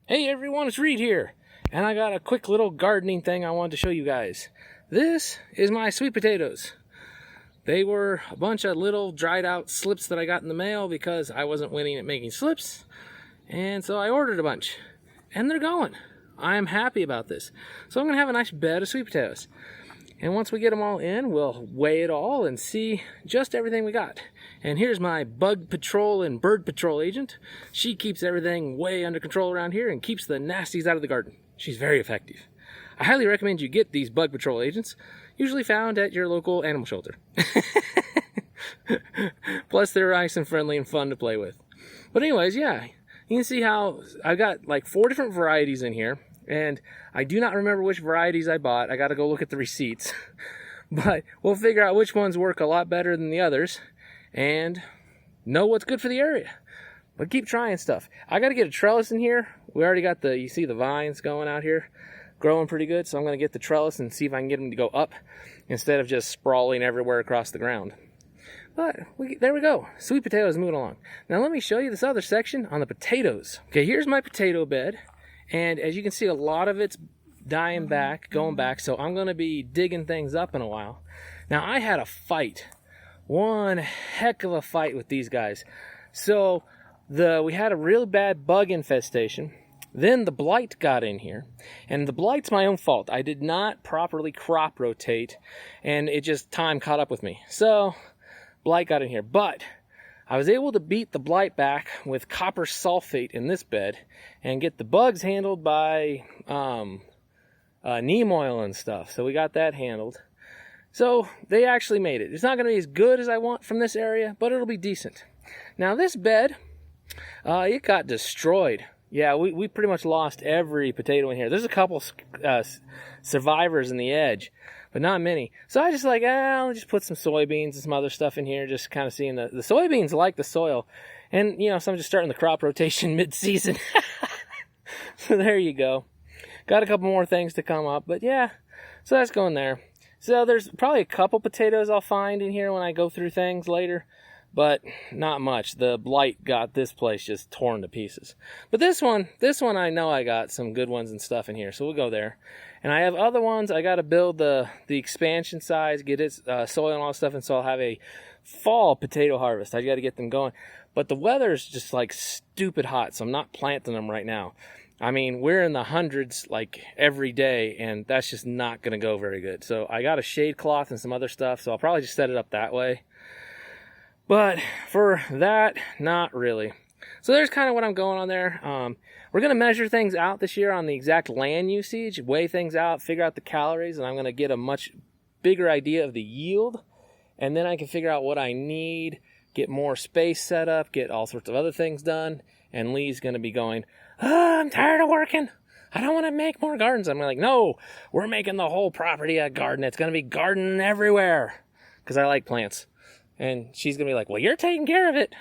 Hey everyone, it's Reed here, and I got a quick little gardening thing I wanted to show you guys. This is my sweet potatoes. They were a bunch of little dried out slips that I got in the mail because I wasn't winning at making slips, and so I ordered a bunch, and they're going. I am happy about this. So I'm going to have a nice bed of sweet potatoes. And once we get them all in, we'll weigh it all and see just everything we got. And here's my bug patrol and bird patrol agent. She keeps everything way under control around here and keeps the nasties out of the garden. She's very effective. I highly recommend you get these bug patrol agents, usually found at your local animal shelter. Plus, they're nice and friendly and fun to play with. But anyways, yeah, you can see how I've got like 4 different varieties in here. And I do not remember which varieties I bought. I got to go look at the receipts. But we'll figure out which ones work a lot better than the others and know what's good for the area. But keep trying stuff. I got to get a trellis in here. We already got you see the vines going out here, growing pretty good. So I'm going to get the trellis and see if I can get them to go up instead of just sprawling everywhere across the ground. But there we go. Sweet potatoes moving along. Now let me show you this other section on the potatoes. Okay, here's my potato bed. And as you can see, a lot of it's dying back, going back, so I'm going to be digging things up in a while. Now, I had a fight, one heck of a fight with these guys. So, we had a really bad bug infestation. Then the blight got in here, and the blight's my own fault. I did not properly crop rotate, and time caught up with me. So, blight got in here, but I was able to beat the blight back with copper sulfate in this bed and get the bugs handled by neem oil and stuff. So we got that handled. So they actually made it. It's not going to be as good as I want from this area, but it'll be decent. Now this bed, it got destroyed. Yeah, we pretty much lost every potato in here. There's a couple survivors in the edge, but not many. So I just I'll just put some soybeans and some other stuff in here, just kind of seeing the soybeans like the soil. And, so I'm just starting the crop rotation mid-season. So there you go. Got a couple more things to come up, but yeah, so that's going there. So there's probably a couple potatoes I'll find in here when I go through things later, but not much. The blight got this place just torn to pieces. But this one I know I got some good ones and stuff in here, so we'll go there. And I have other ones. I got to build the expansion size, get its soil and all that stuff, and so I'll have a fall potato harvest. I got to get them going. But the weather's just like stupid hot, so I'm not planting them right now. I mean, we're in the hundreds like every day, and that's just not going to go very good. So I got a shade cloth and some other stuff, so I'll probably just set it up that way. But for that, not really. So there's kind of what I'm going on there. We're going to measure things out this year on the exact land usage, weigh things out, figure out the calories, and I'm going to get a much bigger idea of the yield. And then I can figure out what I need, get more space set up, get all sorts of other things done. And Lee's going to be going, I'm tired of working. I don't want to make more gardens. I'm like, no, we're making the whole property a garden. It's going to be garden everywhere because I like plants. And she's going to be like, well, you're taking care of it.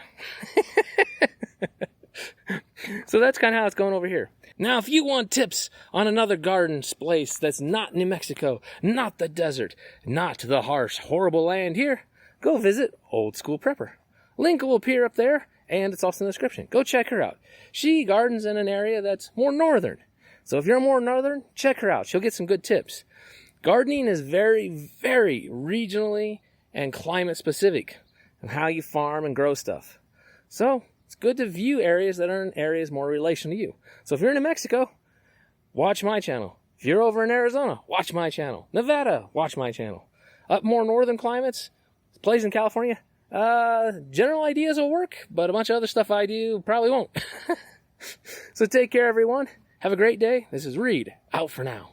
So that's kind of how it's going over here. Now, if you want tips on another garden place that's not New Mexico, not the desert, not the harsh, horrible land here, go visit Old School Prepper. Link will appear up there, and it's also in the description. Go check her out. She gardens in an area that's more northern. So if you're more northern, check her out. She'll get some good tips. Gardening is very, very regionally and climate specific and how you farm and grow stuff. So it's good to view areas that are in areas more relation to you. So if you're in New Mexico, watch my channel. If you're over in Arizona, watch my channel. Nevada, watch my channel. Up more northern climates, places in California, general ideas will work, but a bunch of other stuff I do probably won't. So take care, everyone. Have a great day. This is Reed, out for now.